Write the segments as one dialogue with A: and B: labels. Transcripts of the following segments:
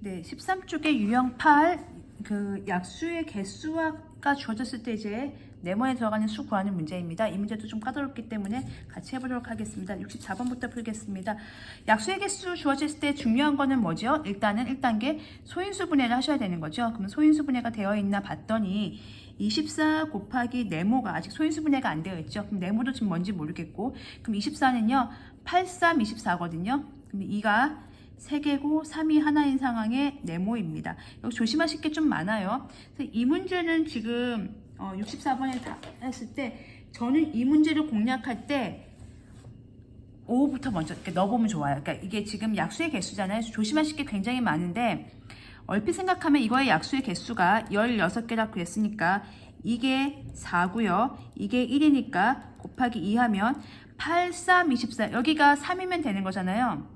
A: 네, 13쪽의 유형 8, 그 약수의 개수가 주어졌을 때 이제 네모에 들어가는 수 구하는 문제입니다. 이 문제도 좀 까다롭기 때문에 같이 해보도록 하겠습니다. 64번부터 풀겠습니다. 약수의 개수 주어졌을 때 중요한 거는 뭐죠? 일단은 1단계 소인수 분해를 하셔야 되는 거죠. 그럼 소인수 분해가 되어 있나 봤더니 24 곱하기 네모가 아직 소인수 분해가 안 되어 있죠. 그럼 네모도 지금 뭔지 모르겠고, 그럼 24는요 8, 3, 24거든요. 그럼 2가 3개고 3이 하나인 상황의 네모입니다. 여기 조심하실 게 좀 많아요. 그래서 이 문제는 지금 64번에 다 했을 때 저는 이 문제를 공략할 때 5부터 먼저 이렇게 넣어보면 좋아요. 그러니까 이게 지금 약수의 개수잖아요. 조심하실 게 굉장히 많은데 얼핏 생각하면 이거의 약수의 개수가 16개라고 그랬으니까 이게 4고요. 이게 1이니까 곱하기 2 하면 8, 3, 24 여기가 3이면 되는 거잖아요.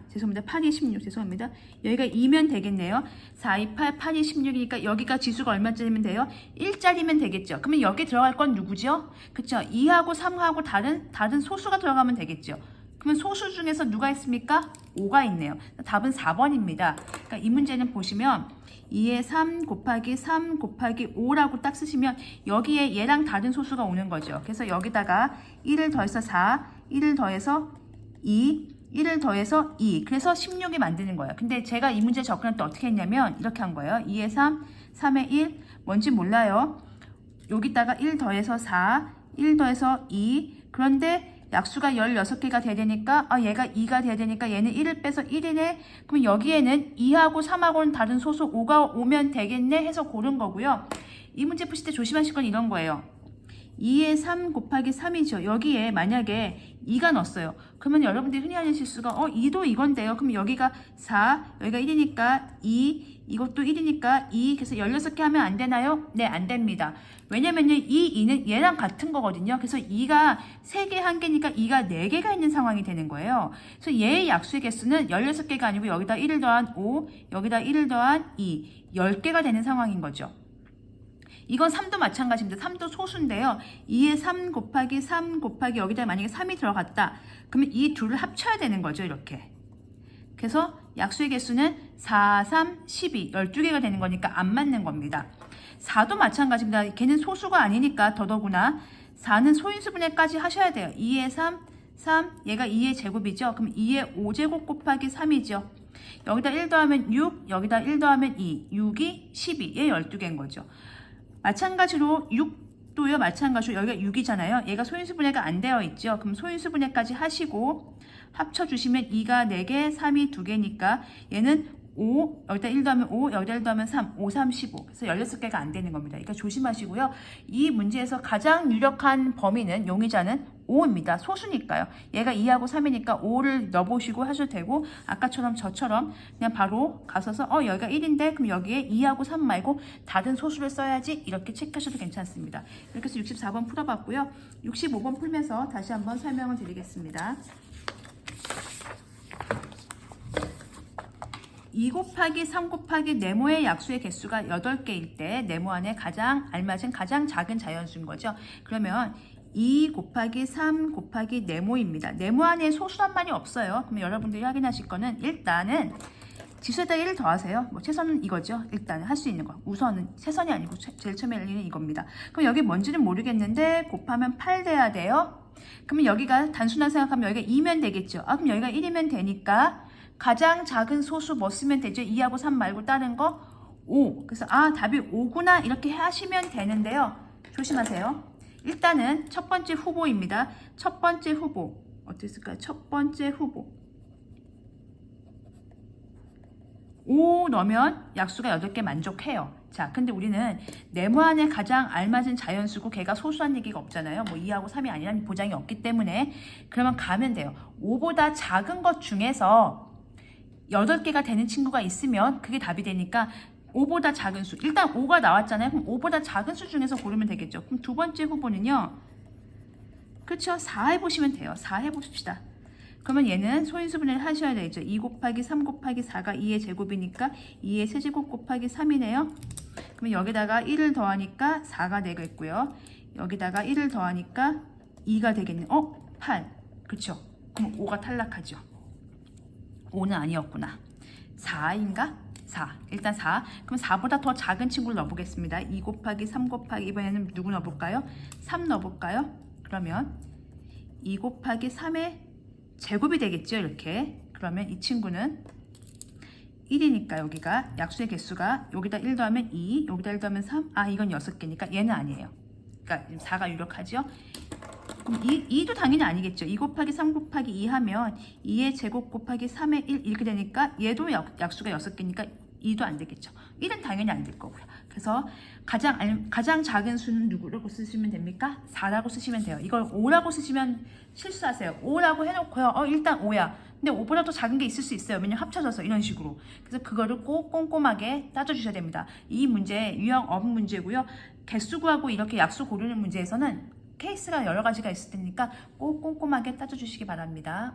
A: 죄송합니다. 8이 16 죄송합니다. 여기가 2면 되겠네요. 4, 2, 8, 8이 16이니까 여기가 지수가 얼마짜리면 돼요? 1짜리면 되겠죠. 그러면 여기 들어갈 건 누구죠? 그쵸? 2하고 3하고 다른 소수가 들어가면 되겠죠. 그러면 소수 중에서 누가 있습니까? 5가 있네요. 답은 4번입니다. 그러니까 이 문제는 보시면 2에 3 곱하기 3 곱하기 5라고 딱 쓰시면 여기에 얘랑 다른 소수가 오는 거죠. 그래서 여기다가 1을 더해서 4, 1을 더해서 2, 1을 더해서 2. 그래서 16이 만드는 거예요. 근데 제가 이 문제 접근할 때 어떻게 했냐면 이렇게 한 거예요. 2에 3, 3에 1. 뭔지 몰라요. 여기다가 1 더해서 4, 1 더해서 2. 그런데 약수가 16개가 돼야 되니까 얘가 2가 돼야 되니까 얘는 1을 빼서 1이네. 그럼 여기에는 2하고 3하고는 다른 소수 5가 오면 되겠네 해서 고른 거고요. 이 문제 푸실 때 조심하실 건 이런 거예요. 2에 3 곱하기 3이죠. 여기에 만약에 2가 넣었어요. 그러면 여러분들이 흔히 하는 실수가 2도 이건데요. 그럼 여기가 4, 여기가 1이니까 2, 이것도 1이니까 2. 그래서 16개 하면 안 되나요? 네, 안 됩니다. 왜냐면요, 이 2는 얘랑 같은 거거든요. 그래서 2가 3개, 1개니까 2가 4개가 있는 상황이 되는 거예요. 그래서 얘의 약수의 개수는 16개가 아니고 여기다 1을 더한 5, 여기다 1을 더한 2, 10개가 되는 상황인 거죠. 이건 3도 마찬가지입니다. 3도 소수인데요. 2에 3 곱하기 3 곱하기 여기다 만약에 3이 들어갔다. 그러면 이 둘을 합쳐야 되는 거죠. 이렇게. 그래서 약수의 개수는 4, 3, 12, 12개가 되는 거니까 안 맞는 겁니다. 4도 마찬가지입니다. 걔는 소수가 아니니까 더더구나 4는 소인수 분해까지 하셔야 돼요. 2에 3, 3, 얘가 2의 제곱이죠. 그럼 2의 5제곱 곱하기 3이죠. 여기다 1 더하면 6, 여기다 1 더하면 2, 6이 12, 얘 12개인 거죠. 마찬가지로 6도요. 마찬가지로 여기가 6이잖아요. 얘가 소인수 분해가 안 되어 있죠. 그럼 소인수 분해까지 하시고 합쳐주시면 2가 4개, 3이 2개니까 얘는 5, 여기다 1 더하면 5, 여기다 1 더하면 3, 5, 3, 15. 그래서 16개가 안 되는 겁니다. 그러니까 조심하시고요. 이 문제에서 가장 유력한 범위는 용의자는 5입니다. 소수니까요. 얘가 2하고 3이니까 5를 넣어보시고 하셔도 되고 아까처럼 저처럼 그냥 바로 가서서 여기가 1인데 그럼 여기에 2하고 3 말고 다른 소수를 써야지 이렇게 체크하셔도 괜찮습니다. 이렇게 해서 64번 풀어봤고요. 65번 풀면서 다시 한번 설명을 드리겠습니다. 2 곱하기 3 곱하기 네모의 약수의 개수가 8개일 때 네모 안에 가장 알맞은 가장 작은 자연수인 거죠. 그러면 2 곱하기 3 곱하기 네모입니다. 네모 안에 소수란 말이 없어요. 그러면 여러분들이 확인하실 거는 일단은 지수에다 1을 더하세요. 최선은 이거죠. 일단은 할 수 있는 거. 우선은 최선이 아니고 제일 처음에 열리는 이겁니다. 그럼 여기 뭔지는 모르겠는데 곱하면 8 돼야 돼요. 그러면 여기가 단순한 생각하면 여기가 2면 되겠죠. 그럼 여기가 1이면 되니까 가장 작은 소수 뭐 쓰면 되죠? 2하고 3 말고 다른 거 5. 그래서 답이 5구나 이렇게 하시면 되는데요. 조심하세요. 일단은 첫 번째 후보입니다. 첫 번째 후보 어떻게 쓸까요? 첫 번째 후보 5 넣으면 약수가 8개 만족해요. 자, 근데 우리는 네모 안에 가장 알맞은 자연수고 걔가 소수한 얘기가 없잖아요. 2하고 3이 아니라는 보장이 없기 때문에 그러면 가면 돼요. 5보다 작은 것 중에서 8개가 되는 친구가 있으면 그게 답이 되니까 5보다 작은 수. 일단 5가 나왔잖아요. 그럼 5보다 작은 수 중에서 고르면 되겠죠. 그럼 두 번째 후보는요. 그렇죠. 4 해보시면 돼요. 4 해봅시다. 그러면 얘는 소인수 분해를 하셔야 되죠. 2 곱하기 3 곱하기 4가 2의 제곱이니까 2의 세제곱 곱하기 3이네요. 그러면 여기다가 1을 더하니까 4가 되겠고요. 여기다가 1을 더하니까 2가 되겠네. 8. 그렇죠. 그럼 5가 탈락하죠. 5는 아니었구나. 4인가? 4. 일단 4. 그럼 4보다 더 작은 친구를 넣어보겠습니다. 2 곱하기 3 곱하기 이번에는 누구 넣어볼까요? 3 넣어볼까요? 그러면 2 곱하기 3의 제곱이 되겠죠. 이렇게. 그러면 이 친구는 1이니까 여기가 약수의 개수가 여기다 1 더하면 2, 여기다 1 더하면 3. 아, 이건 6개니까 얘는 아니에요. 그러니까 4가 유력하죠. 2도 당연히 아니겠죠. 2 곱하기 3 곱하기 2 하면 2의 제곱 곱하기 3의 1 이렇게 되니까 얘도 약수가 6개니까 2도 안 되겠죠. 1은 당연히 안 될 거고요. 그래서 가장 작은 수는 누구라고 쓰시면 됩니까? 4라고 쓰시면 돼요. 이걸 5라고 쓰시면 실수하세요. 5라고 해놓고요. 일단 5야. 근데 5보다 더 작은 게 있을 수 있어요. 왜냐면 합쳐져서 이런 식으로. 그래서 그거를 꼭 꼼꼼하게 따져주셔야 됩니다. 이 문제 유형 업 문제고요. 개수 구하고 이렇게 약수 고르는 문제에서는 케이스가 여러 가지가 있을 테니까 꼭 꼼꼼하게 따져주시기 바랍니다.